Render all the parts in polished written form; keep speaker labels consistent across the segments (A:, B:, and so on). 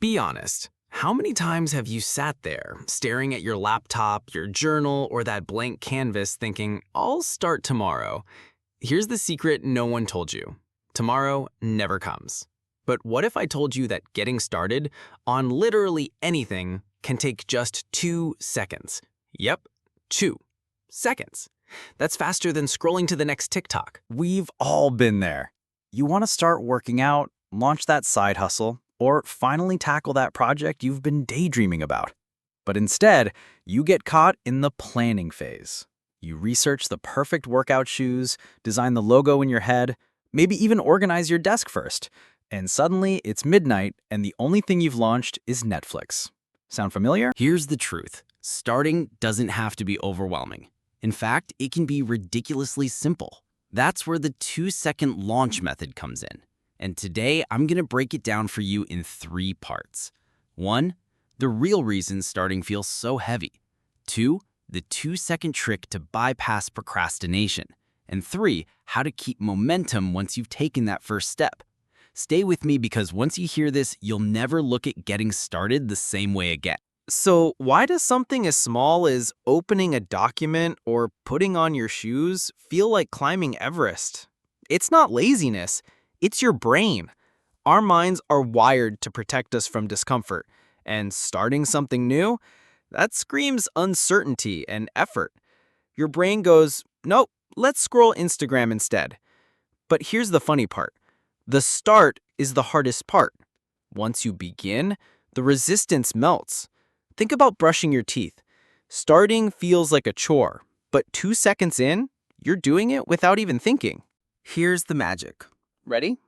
A: Be honest. How many times have you sat there, staring at your laptop, your journal, or that blank canvas thinking, I'll start tomorrow? Here's the secret no one told you. Tomorrow never comes. But what if I told you that getting started on literally anything can take just 2 seconds? Yep, 2 seconds. That's faster than scrolling to the next TikTok.
B: We've all been there. You want to start working out, launch that side hustle, or finally tackle that project you've been daydreaming about. But instead, you get caught in the planning phase. You research the perfect workout shoes, design the logo in your head, maybe even organize your desk first. And suddenly, it's midnight, and the only thing you've launched is Netflix. Sound familiar?
A: Here's the truth. Starting doesn't have to be overwhelming. In fact, it can be ridiculously simple. That's where the 2-second launch method comes in. And today, I'm going to break it down for you in 3 parts. 1, the real reason starting feels so heavy. 2, the 2-second trick to bypass procrastination. And 3, how to keep momentum once you've taken that first step. Stay with me because once you hear this, you'll never look at getting started the same way again.
C: So why does something as small as opening a document or putting on your shoes feel like climbing Everest? It's not laziness, it's your brain. Our minds are wired to protect us from discomfort, and starting something new, that screams uncertainty and effort. Your brain goes, nope, let's scroll Instagram instead. But here's the funny part. The start is the hardest part. Once you begin, the resistance melts. Think about brushing your teeth. Starting feels like a chore, but 2 seconds in, you're doing it without even thinking.
D: Here's the magic.
C: Ready?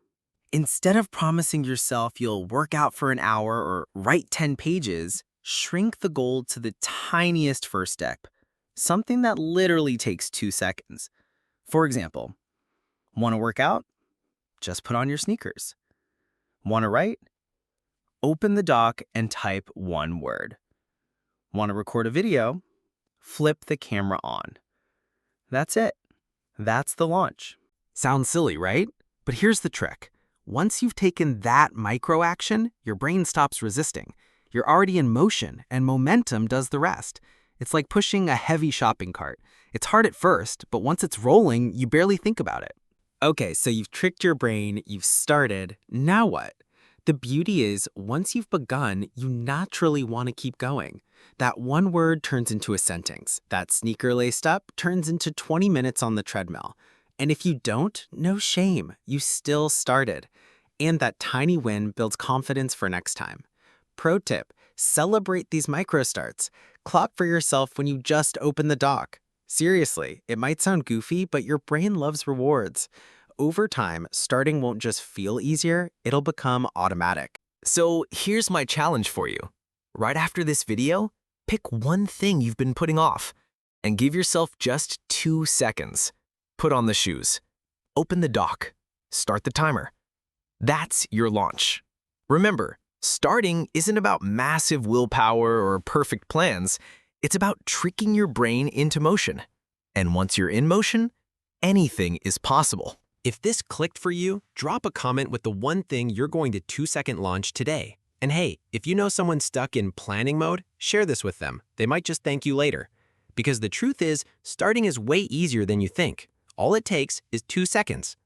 D: Instead of promising yourself you'll work out for an hour or write 10 pages, shrink the goal to the tiniest first step, something that literally takes 2 seconds. For example, want to work out? Just put on your sneakers. Want to write? Open the doc and type 1 word. Want to record a video? Flip the camera on. That's it. That's the launch.
A: Sounds silly, right? But here's the trick. Once you've taken that micro action, your brain stops resisting. You're already in motion, and momentum does the rest. It's like pushing a heavy shopping cart. It's hard at first, but once it's rolling, you barely think about it.
C: Okay, so you've tricked your brain, you've started. Now what? The beauty is, once you've begun, you naturally want to keep going. That one word turns into a sentence. That sneaker laced up turns into 20 minutes on the treadmill. And if you don't, no shame. You still started. And that tiny win builds confidence for next time. Pro tip, celebrate these micro starts. Clap for yourself when you just open the doc. Seriously, it might sound goofy, but your brain loves rewards. Over time, starting won't just feel easier, it'll become automatic.
E: So here's my challenge for you. Right after this video, pick one thing you've been putting off and give yourself just 2 seconds. Put on the shoes. Open the doc. Start the timer. That's your launch. Remember, starting isn't about massive willpower or perfect plans. It's about tricking your brain into motion. And once you're in motion, anything is possible. If this clicked for you, drop a comment with the one thing you're going to 2-second launch today. And hey, if you know someone stuck in planning mode, share this with them. They might just thank you later. Because the truth is, starting is way easier than you think. All it takes is 2 seconds.